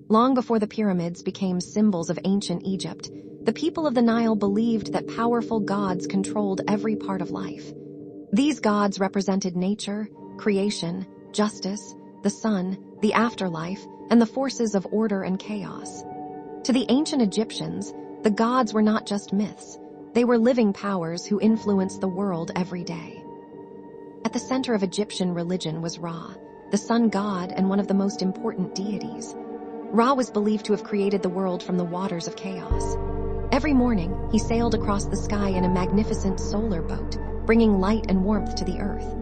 Long before the pyramids became symbols of ancient Egypt, the people of the Nile believed that powerful gods controlled every part of life. These gods represented nature, creation, justice, the sun, the afterlife, and the forces of order and chaos. To the ancient Egyptians, the gods were not just myths. They were living powers who influenced the world every day. At the center of Egyptian religion was Ra, the sun god and one of the most important deities. Ra was believed to have created the world from the waters of chaos. Every morning, he sailed across the sky in a magnificent solar boat, bringing light and warmth to the earth.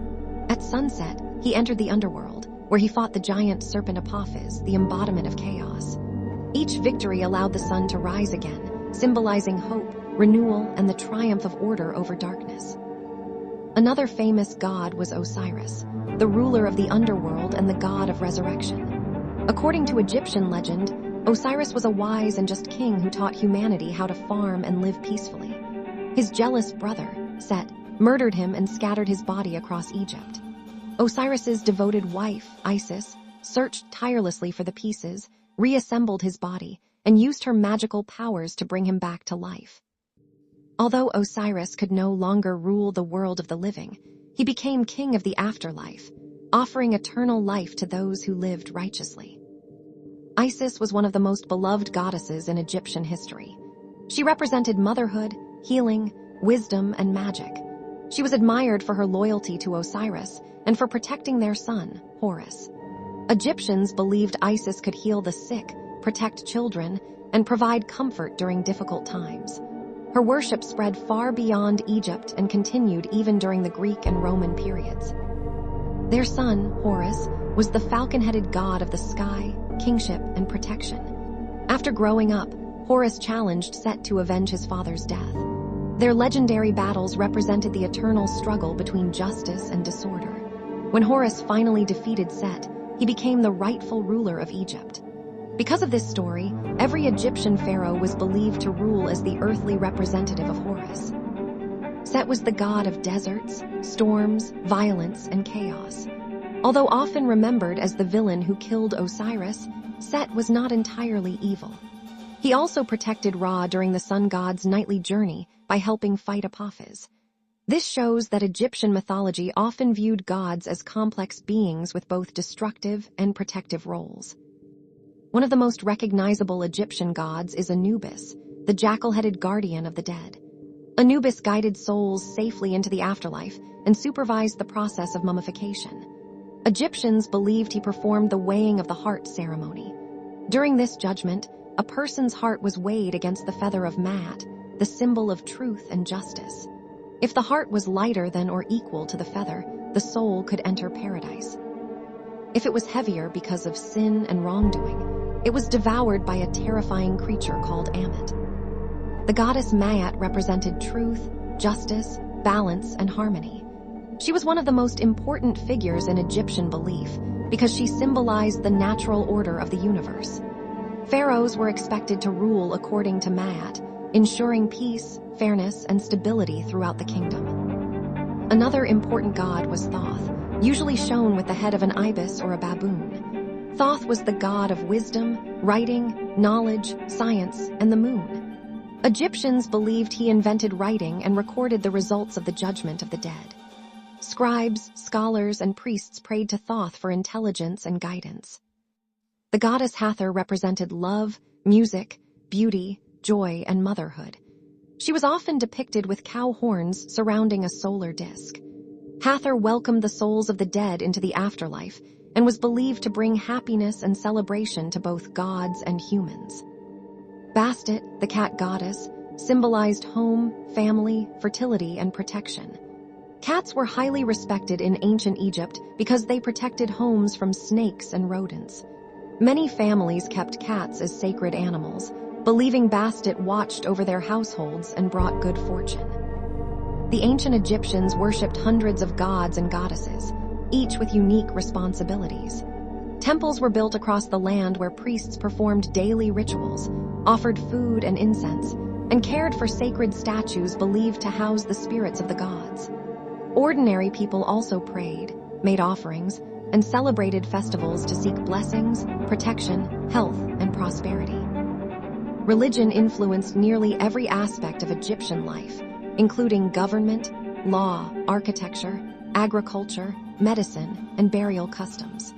At sunset, he entered the underworld, where he fought the giant serpent Apophis, the embodiment of chaos. Each victory allowed the sun to rise again, symbolizing hope, renewal, and the triumph of order over darkness. Another famous god was Osiris, the ruler of the underworld and the god of resurrection. According to Egyptian legend, Osiris was a wise and just king who taught humanity how to farm and live peacefully. His jealous brother, Set, murdered him and scattered his body across Egypt. Osiris's devoted wife, Isis, searched tirelessly for the pieces, reassembled his body, and used her magical powers to bring him back to life. Although Osiris could no longer rule the world of the living, he became king of the afterlife, offering eternal life to those who lived righteously. Isis was one of the most beloved goddesses in Egyptian history. She represented motherhood, healing, wisdom, and magic. She was admired for her loyalty to Osiris and for protecting their son, Horus. Egyptians believed Isis could heal the sick, protect children, and provide comfort during difficult times. Her worship spread far beyond Egypt and continued even during the Greek and Roman periods. Their son, Horus, was the falcon-headed god of the sky, kingship, and protection. After growing up, Horus challenged Set to avenge his father's death. Their legendary battles represented the eternal struggle between justice and disorder. When Horus finally defeated Set, he became the rightful ruler of Egypt. Because of this story, every Egyptian pharaoh was believed to rule as the earthly representative of Horus. Set was the god of deserts, storms, violence, and chaos. Although often remembered as the villain who killed Osiris, Set was not entirely evil. He also protected Ra during the sun god's nightly journey by helping fight Apophis. This shows that Egyptian mythology often viewed gods as complex beings with both destructive and protective roles. One of the most recognizable Egyptian gods is Anubis, the jackal-headed guardian of the dead. Anubis guided souls safely into the afterlife and supervised the process of mummification. Egyptians believed he performed the weighing of the heart ceremony. During this judgment, a person's heart was weighed against the feather of Maat, the symbol of truth and justice. If the heart was lighter than or equal to the feather, the soul could enter paradise. If it was heavier because of sin and wrongdoing, it was devoured by a terrifying creature called Ammit. The goddess Maat represented truth, justice, balance, and harmony. She was one of the most important figures in Egyptian belief because she symbolized the natural order of the universe. Pharaohs were expected to rule according to Maat, ensuring peace, fairness, and stability throughout the kingdom. Another important god was Thoth, usually shown with the head of an ibis or a baboon. Thoth was the god of wisdom, writing, knowledge, science, and the moon. Egyptians believed he invented writing and recorded the results of the judgment of the dead. Scribes, scholars, and priests prayed to Thoth for intelligence and guidance. The goddess Hathor represented love, music, beauty, joy, and motherhood. She was often depicted with cow horns surrounding a solar disk. Hathor welcomed the souls of the dead into the afterlife and was believed to bring happiness and celebration to both gods and humans. Bastet, the cat goddess, symbolized home, family, fertility, and protection. Cats were highly respected in ancient Egypt because they protected homes from snakes and rodents. Many families kept cats as sacred animals, believing Bastet watched over their households and brought good fortune. The ancient Egyptians worshipped hundreds of gods and goddesses, each with unique responsibilities. Temples were built across the land where priests performed daily rituals, offered food and incense, and cared for sacred statues believed to house the spirits of the gods. Ordinary people also prayed, made offerings, and celebrated festivals to seek blessings, protection, health, and prosperity. Religion influenced nearly every aspect of Egyptian life, including government, law, architecture, agriculture, medicine, and burial customs.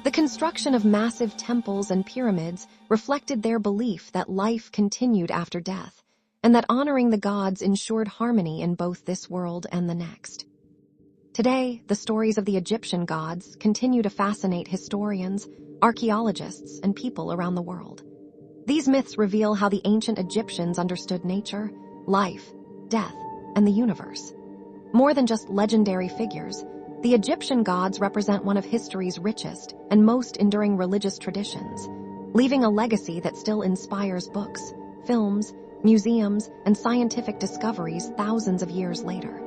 The construction of massive temples and pyramids reflected their belief that life continued after death, and that honoring the gods ensured harmony in both this world and the next. Today, the stories of the Egyptian gods continue to fascinate historians, archaeologists, and people around the world. These myths reveal how the ancient Egyptians understood nature, life, death, and the universe. More than just legendary figures, the Egyptian gods represent one of history's richest and most enduring religious traditions, leaving a legacy that still inspires books, films, museums, and scientific discoveries thousands of years later.